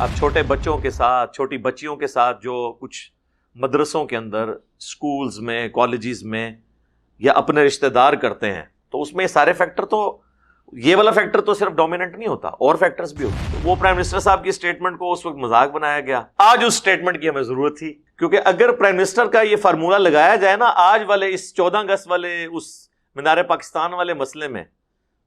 اب چھوٹے بچوں کے ساتھ، چھوٹی بچیوں کے ساتھ جو کچھ مدرسوں کے اندر، سکولز میں، کالجز میں یا اپنے رشتہ دار کرتے ہیں، تو اس میں یہ سارے فیکٹر، تو یہ والا فیکٹر تو صرف ڈومیننٹ نہیں ہوتا، اور فیکٹرز بھی ہوتے ہیں۔ وہ پرائم منسٹر صاحب کی اسٹیٹمنٹ کو اس وقت مذاق بنایا گیا، آج اس اسٹیٹمنٹ کی ہمیں ضرورت تھی، کیونکہ اگر پرائم منسٹر کا یہ فارمولہ لگایا جائے نا آج والے اس 14 اگست والے اس مینار پاکستان والے مسئلے میں،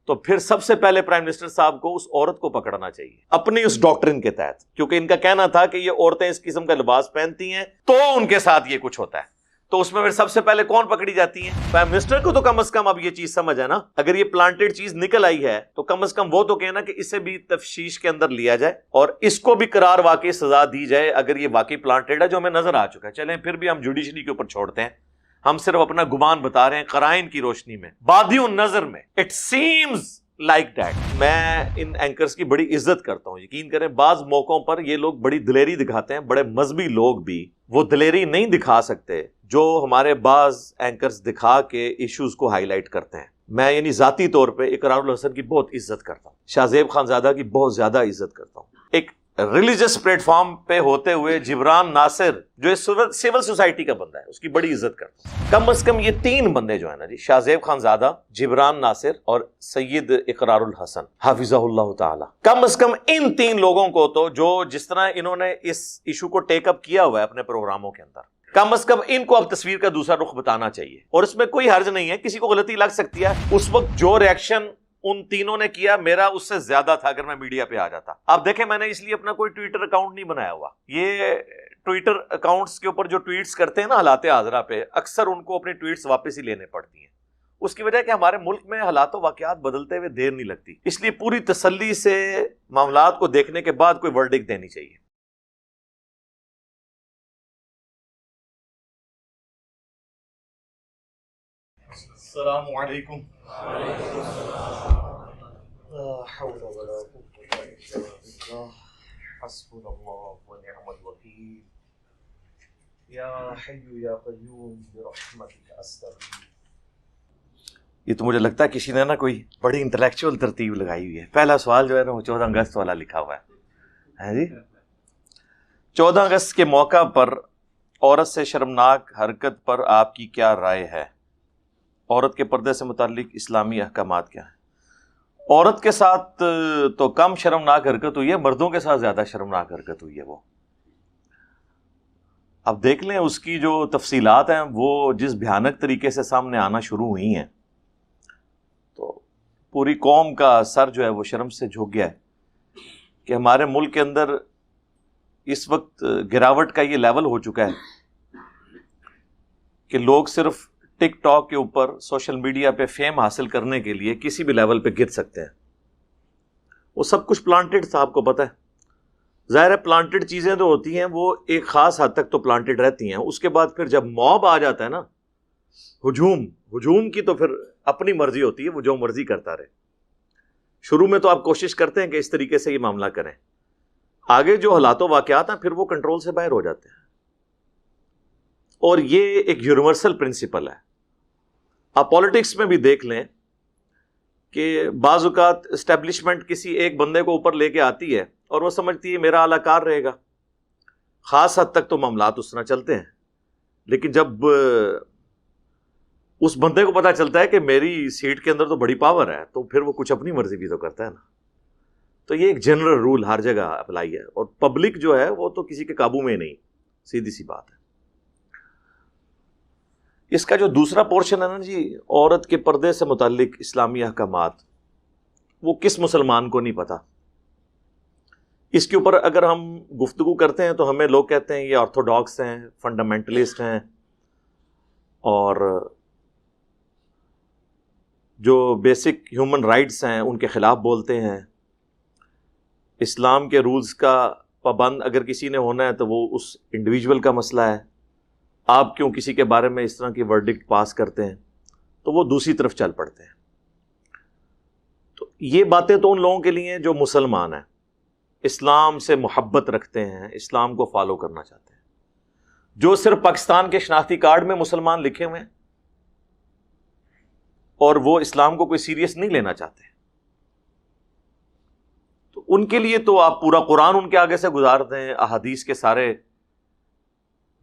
تو پھر سب سے پہلے پرائم منسٹر صاحب کو اس عورت کو پکڑنا چاہیے اپنی اس ڈاکٹرن کے تحت، کیونکہ ان کا کہنا تھا کہ یہ عورتیں اس قسم کا لباس پہنتی ہیں تو ان کے ساتھ یہ کچھ ہوتا ہے، تو اس میں پھر سب سے پہلے کون پکڑی جاتی ہیں؟ پرائم منسٹر کو تو کم از کم اب یہ چیز سمجھ ہے نا، اگر یہ پلانٹڈ چیز نکل آئی ہے تو کم از کم وہ تو کہنا کہ اسے بھی تفتیش کے اندر لیا جائے اور اس کو بھی قرار واقعی سزا دی جائے اگر یہ واقعی پلانٹڈ ہے، جو ہمیں نظر آ چکا ہے۔ چلیں پھر بھی ہم جوڈیشری کے اوپر چھوڑتے ہیں، ہم صرف اپنا گمان بتا رہے ہیں قرائن کی روشنی میں، بادی النظر میں اٹ سیمز لائک دیٹ۔ میں ان اینکرز کی بڑی عزت کرتا ہوں، یقین کریں بعض موقعوں پر یہ لوگ بڑی دلیری دکھاتے ہیں، بڑے مذہبی لوگ بھی وہ دلیری نہیں دکھا سکتے جو ہمارے بعض اینکرز دکھا کے ایشوز کو ہائی لائٹ کرتے ہیں۔ میں یعنی ذاتی طور پہ اقرار الحسن کی بہت عزت کرتا ہوں، شاہ زیب خانزادہ کی بہت زیادہ عزت کرتا ہوں۔ ایک ریلیجس پلیٹ فارم پہ ہوتے ہوئے جبران ناصر جو سول سوسائٹی کا بندہ ہے، اس کی بڑی عزت کرتا ہوں۔ کم از کم یہ 3 بندے جو ہیں نا جی، شاہ زیب خانزادہ، جبران ناصر اور سید اقرار الحسن حافظہ اللہ تعالی، کم از کم ان 3 لوگوں کو تو جو جس طرح انہوں نے اس ایشو کو ٹیک اپ کیا ہوا ہے اپنے پروگراموں کے اندر، کم از کم ان کو اب تصویر کا دوسرا رخ بتانا چاہیے، اور اس میں کوئی حرج نہیں ہے، کسی کو غلطی لگ سکتی ہے۔ اس وقت جو ریئیکشن ان تینوں نے کیا میرا اس سے زیادہ تھا اگر میں میڈیا پہ آ جاتا۔ آپ دیکھیں میں نے اس لیے اپنا کوئی ٹویٹر اکاؤنٹ نہیں بنایا ہوا، یہ ٹویٹر اکاؤنٹس کے اوپر جو ٹویٹس کرتے ہیں نا حالات حاضرہ پہ، اکثر ان کو اپنی ٹویٹس واپس ہی لینے پڑتی ہیں، اس کی وجہ کہ ہمارے ملک میں حالات و واقعات بدلتے ہوئے دیر نہیں لگتی، اس لیے پوری تسلی سے معاملات کو دیکھنے کے بعد کوئی ورڈکٹ دینی چاہیے۔ السلام علیکم۔ لا حول ولا قوة الا بالله حسبنا الله ونعم الوکیل یا حی یا قیوم برحمتک استغیث۔ یہ تو مجھے لگتا ہے کسی نے نا کوئی بڑی انٹلیکچوئل ترتیب لگائی ہوئی ہے۔ پہلا سوال جو ہے نا وہ 14 اگست والا لکھا ہوا ہے جی۔ 14 اگست کے موقع پر عورت سے شرمناک حرکت پر آپ کی کیا رائے ہے؟ عورت کے پردے سے متعلق اسلامی احکامات کیا ہیں؟ عورت کے ساتھ تو کم شرمناک حرکت ہوئی ہے، مردوں کے ساتھ زیادہ شرمناک حرکت ہوئی ہے۔ وہ اب دیکھ لیں اس کی جو تفصیلات ہیں وہ جس بھیانک طریقے سے سامنے آنا شروع ہوئی ہیں تو پوری قوم کا سر جو ہے وہ شرم سے جھک گیا ہے کہ ہمارے ملک کے اندر اس وقت گراوٹ کا یہ لیول ہو چکا ہے کہ لوگ صرف ٹک ٹاک کے اوپر سوشل میڈیا پہ فیم حاصل کرنے کے لیے کسی بھی لیول پہ گر سکتے ہیں۔ وہ سب کچھ پلانٹڈ تھا، آپ کو پتہ ہے، ظاہر ہے پلانٹڈ چیزیں تو ہوتی ہیں وہ ایک خاص حد تک تو پلانٹڈ رہتی ہیں، اس کے بعد پھر جب موب آ جاتا ہے نا، ہجوم کی تو پھر اپنی مرضی ہوتی ہے، وہ جو مرضی کرتا رہے۔ شروع میں تو آپ کوشش کرتے ہیں کہ اس طریقے سے یہ معاملہ کریں، آگے جو حالات و واقعات ہیں پھر وہ کنٹرول سے باہر ہو جاتے ہیں، اور یہ ایک یونیورسل پرنسپل ہے۔ آپ پالیٹکس میں بھی دیکھ لیں کہ بعض اوقات اسٹیبلشمنٹ کسی ایک بندے کو اوپر لے کے آتی ہے اور وہ سمجھتی ہے میرا اعلی کار رہے گا، خاص حد تک تو معاملات اس طرح چلتے ہیں، لیکن جب اس بندے کو پتہ چلتا ہے کہ میری سیٹ کے اندر تو بڑی پاور ہے تو پھر وہ کچھ اپنی مرضی بھی تو کرتا ہے نا۔ تو یہ ایک جنرل رول ہر جگہ اپلائی ہے، اور پبلک جو ہے وہ تو کسی کے قابو میں نہیں، سیدھی سی بات ہے۔ اس کا جو دوسرا پورشن ہے نا جی، عورت کے پردے سے متعلق اسلامی احکامات، وہ کس مسلمان کو نہیں پتا؟ اس کے اوپر اگر ہم گفتگو کرتے ہیں تو ہمیں لوگ کہتے ہیں یہ آرتھوڈاکس ہیں، فنڈامنٹلسٹ ہیں، اور جو بیسک ہیومن رائٹس ہیں ان کے خلاف بولتے ہیں، اسلام کے رولز کا پابند اگر کسی نے ہونا ہے تو وہ اس انڈیویجول کا مسئلہ ہے، آپ کیوں کسی کے بارے میں اس طرح کی ورڈکٹ پاس کرتے ہیں؟ تو وہ دوسری طرف چل پڑتے ہیں۔ تو یہ باتیں تو ان لوگوں کے لیے جو مسلمان ہیں، اسلام سے محبت رکھتے ہیں، اسلام کو فالو کرنا چاہتے ہیں۔ جو صرف پاکستان کے شناختی کارڈ میں مسلمان لکھے ہوئے ہیں اور وہ اسلام کو کوئی سیریس نہیں لینا چاہتے، تو ان کے لیے تو آپ پورا قرآن ان کے آگے سے گزار دیں، احادیث کے سارے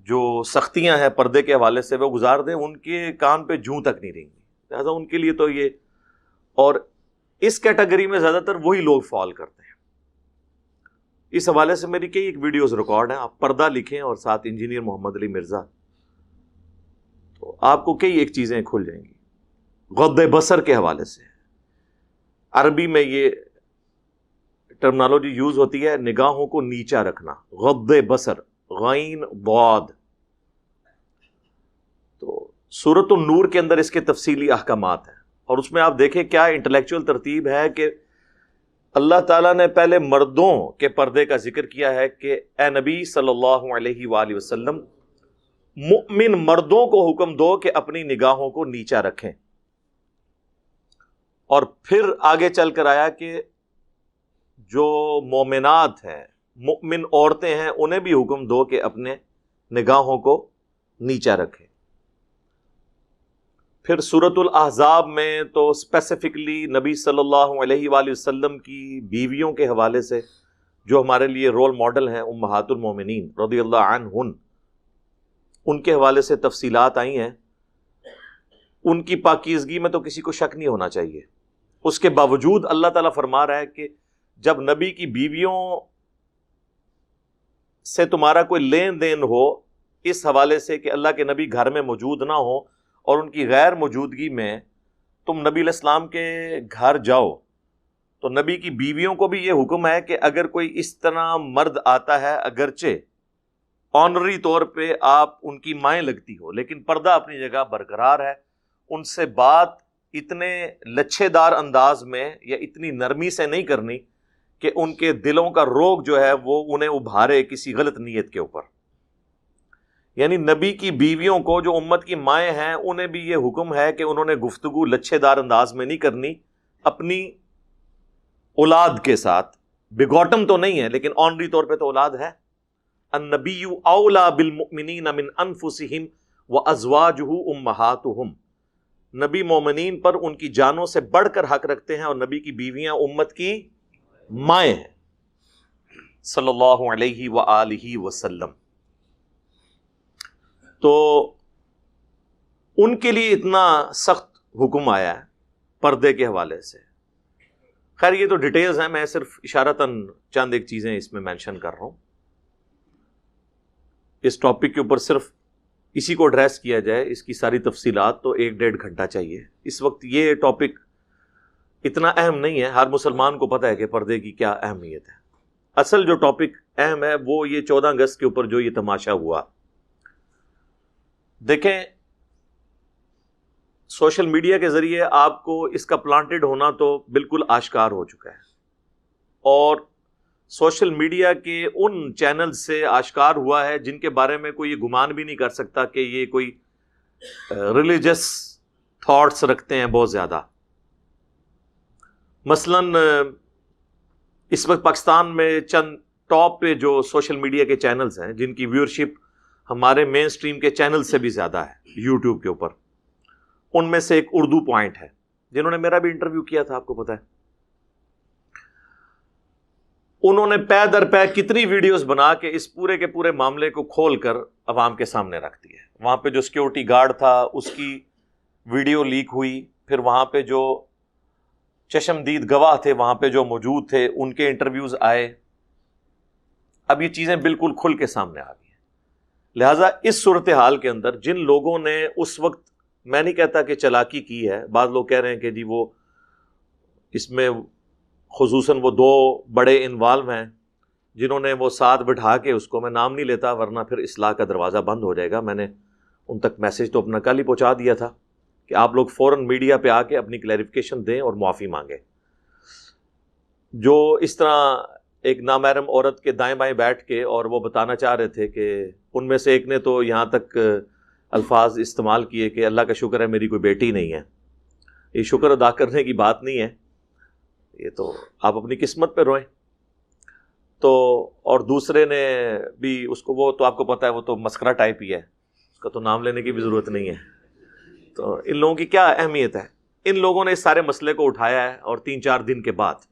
جو سختیاں ہیں پردے کے حوالے سے وہ گزار دیں، ان کے کان پہ جوں تک نہیں رہیں گی۔ لہٰذا ان کے لیے تو یہ، اور اس کیٹیگری میں زیادہ تر وہی لوگ فال کرتے ہیں۔ اس حوالے سے میری کئی ایک ویڈیوز ریکارڈ ہیں، آپ پردہ لکھیں اور ساتھ انجینئر محمد علی مرزا، تو آپ کو کئی ایک چیزیں کھل جائیں گی۔ غض بصر کے حوالے سے عربی میں یہ ٹرمنالوجی یوز ہوتی ہے، نگاہوں کو نیچا رکھنا، غض بصر، غین ضاد۔ تو سورۃ النور کے اندر اس کے تفصیلی احکامات ہیں، اور اس میں آپ دیکھیں کیا انٹلیکچوئل ترتیب ہے کہ اللہ تعالیٰ نے پہلے مردوں کے پردے کا ذکر کیا ہے کہ اے نبی صلی اللہ علیہ وآلہ وسلم مؤمن مردوں کو حکم دو کہ اپنی نگاہوں کو نیچا رکھیں، اور پھر آگے چل کر آیا کہ جو مومنات ہیں، مؤمن عورتیں ہیں، انہیں بھی حکم دو کہ اپنے نگاہوں کو نیچا رکھیں۔ پھر سورۃ الاحزاب میں تو اسپیسیفکلی نبی صلی اللہ علیہ وآلہ وسلم کی بیویوں کے حوالے سے جو ہمارے لیے رول ماڈل ہیں، امہات المومنین رضی اللہ عنہن، ان کے حوالے سے تفصیلات آئی ہیں۔ ان کی پاکیزگی میں تو کسی کو شک نہیں ہونا چاہیے۔ اس کے باوجود اللہ تعالیٰ فرما رہا ہے کہ جب نبی کی بیویوں سے تمہارا کوئی لین دین ہو اس حوالے سے کہ اللہ کے نبی گھر میں موجود نہ ہو اور ان کی غیر موجودگی میں تم نبی علیہ السلام کے گھر جاؤ، تو نبی کی بیویوں کو بھی یہ حکم ہے کہ اگر کوئی اس طرح مرد آتا ہے، اگرچہ آنری طور پہ آپ ان کی مائیں لگتی ہو لیکن پردہ اپنی جگہ برقرار ہے، ان سے بات اتنے لچھے دار انداز میں یا اتنی نرمی سے نہیں کرنی کہ ان کے دلوں کا روگ جو ہے وہ انہیں ابھارے کسی غلط نیت کے اوپر۔ یعنی نبی کی بیویوں کو جو امت کی مائیں ہیں انہیں بھی یہ حکم ہے کہ انہوں نے گفتگو لچھے دار انداز میں نہیں کرنی اپنی اولاد کے ساتھ، بگوٹم تو نہیں ہے لیکن آنری طور پہ تو اولاد ہے۔ النبی اولا بالمؤمنین من انفسہم وازواجہ امہاتہم، نبی مومنین پر ان کی جانوں سے بڑھ کر حق رکھتے ہیں، اور نبی کی بیویاں امت کی مائیں ہیں صلی اللہ علیہ وآلہ وسلم۔ تو ان کے لیے اتنا سخت حکم آیا ہے پردے کے حوالے سے۔ خیر یہ تو ڈیٹیلز ہیں، میں صرف اشارتاً چند ایک چیزیں اس میں مینشن کر رہا ہوں۔ اس ٹاپک کے اوپر صرف اسی کو ایڈریس کیا جائے، اس کی ساری تفصیلات تو 1-1.5 گھنٹہ چاہیے۔ اس وقت یہ ٹاپک اتنا اہم نہیں ہے، ہر مسلمان کو پتہ ہے کہ پردے کی کیا اہمیت ہے۔ اصل جو ٹاپک اہم ہے وہ یہ 14 اگست کے اوپر جو یہ تماشا ہوا۔ دیکھیں سوشل میڈیا کے ذریعے آپ کو اس کا پلانٹڈ ہونا تو بالکل آشکار ہو چکا ہے، اور سوشل میڈیا کے ان چینل سے آشکار ہوا ہے جن کے بارے میں کوئی یہ گمان بھی نہیں کر سکتا کہ یہ کوئی ریلیجس تھاٹس رکھتے ہیں بہت زیادہ۔ مثلاً اس وقت پاکستان میں چند ٹاپ پہ جو سوشل میڈیا کے چینلز ہیں جن کی ویورشپ ہمارے مین سٹریم کے چینل سے بھی زیادہ ہے یوٹیوب کے اوپر، ان میں سے ایک اردو پوائنٹ ہے جنہوں نے میرا بھی انٹرویو کیا تھا، آپ کو پتا ہے۔ انہوں نے پے در پے کتنی ویڈیوز بنا کے اس پورے کے پورے معاملے کو کھول کر عوام کے سامنے رکھ دی ہے۔ وہاں پہ جو سیکیورٹی گارڈ تھا اس کی ویڈیو لیک ہوئی، پھر وہاں پہ جو چشمدید گواہ تھے وہاں پہ جو موجود تھے ان کے انٹرویوز آئے۔ اب یہ چیزیں بالکل کھل کے سامنے آ گئی ہیں۔ لہٰذا اس صورتحال کے اندر جن لوگوں نے اس وقت، میں نہیں کہتا کہ چالاکی کی ہے، بعض لوگ کہہ رہے ہیں کہ جی وہ اس میں خصوصاً وہ 2 بڑے انوالو ہیں جنہوں نے وہ ساتھ بٹھا کے، اس کو میں نام نہیں لیتا ورنہ پھر اصلاح کا دروازہ بند ہو جائے گا، میں نے ان تک میسج تو اپنا کل ہی پہنچا دیا تھا کہ آپ لوگ فوراً میڈیا پہ آ کے اپنی کلیریفیکیشن دیں اور معافی مانگیں۔ جو اس طرح ایک نامحرم عورت کے دائیں بائیں بیٹھ کے اور وہ بتانا چاہ رہے تھے کہ ان میں سے ایک نے تو یہاں تک الفاظ استعمال کیے کہ اللہ کا شکر ہے میری کوئی بیٹی نہیں ہے۔ یہ شکر ادا کرنے کی بات نہیں ہے، یہ تو آپ اپنی قسمت پہ روئیں۔ تو اور دوسرے نے بھی اس کو، وہ تو آپ کو پتہ ہے وہ تو مسخرہ ٹائپ ہی ہے، اس کا تو نام لینے کی بھی ضرورت نہیں ہے۔ تو ان لوگوں کی کیا اہمیت ہے؟ ان لوگوں نے اس سارے مسئلے کو اٹھایا ہے اور 3-4 دن کے بعد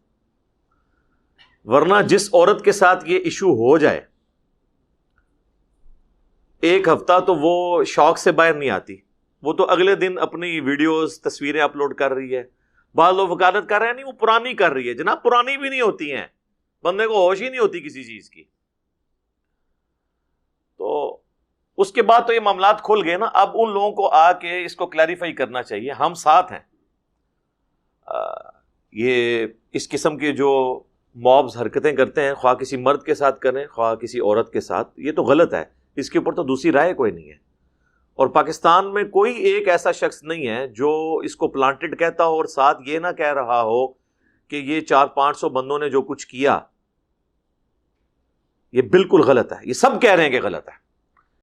ورنہ جس عورت کے ساتھ یہ ایشو ہو جائے ایک ہفتہ تو وہ شوق سے باہر نہیں آتی، وہ تو اگلے دن اپنی ویڈیوز تصویریں اپلوڈ کر رہی ہے. بعض لوگ وکالت کر رہے ہیں نہیں وہ پرانی کر رہی ہے. جناب پرانی بھی نہیں ہوتی ہیں، بندے کو ہوش ہی نہیں ہوتی کسی چیز کی. تو اس کے بعد تو یہ معاملات کھل گئے نا. اب ان لوگوں کو آ کے اس کو کلیریفائی کرنا چاہیے. ہم ساتھ ہیں. یہ اس قسم کے جو مابز حرکتیں کرتے ہیں، خواہ کسی مرد کے ساتھ کریں خواہ کسی عورت کے ساتھ، یہ تو غلط ہے. اس کے اوپر تو دوسری رائے کوئی نہیں ہے. اور پاکستان میں کوئی ایک ایسا شخص نہیں ہے جو اس کو پلانٹڈ کہتا ہو اور ساتھ یہ نہ کہہ رہا ہو کہ یہ 400-500 بندوں نے جو کچھ کیا یہ بالکل غلط ہے. یہ سب کہہ رہے ہیں کہ غلط ہے.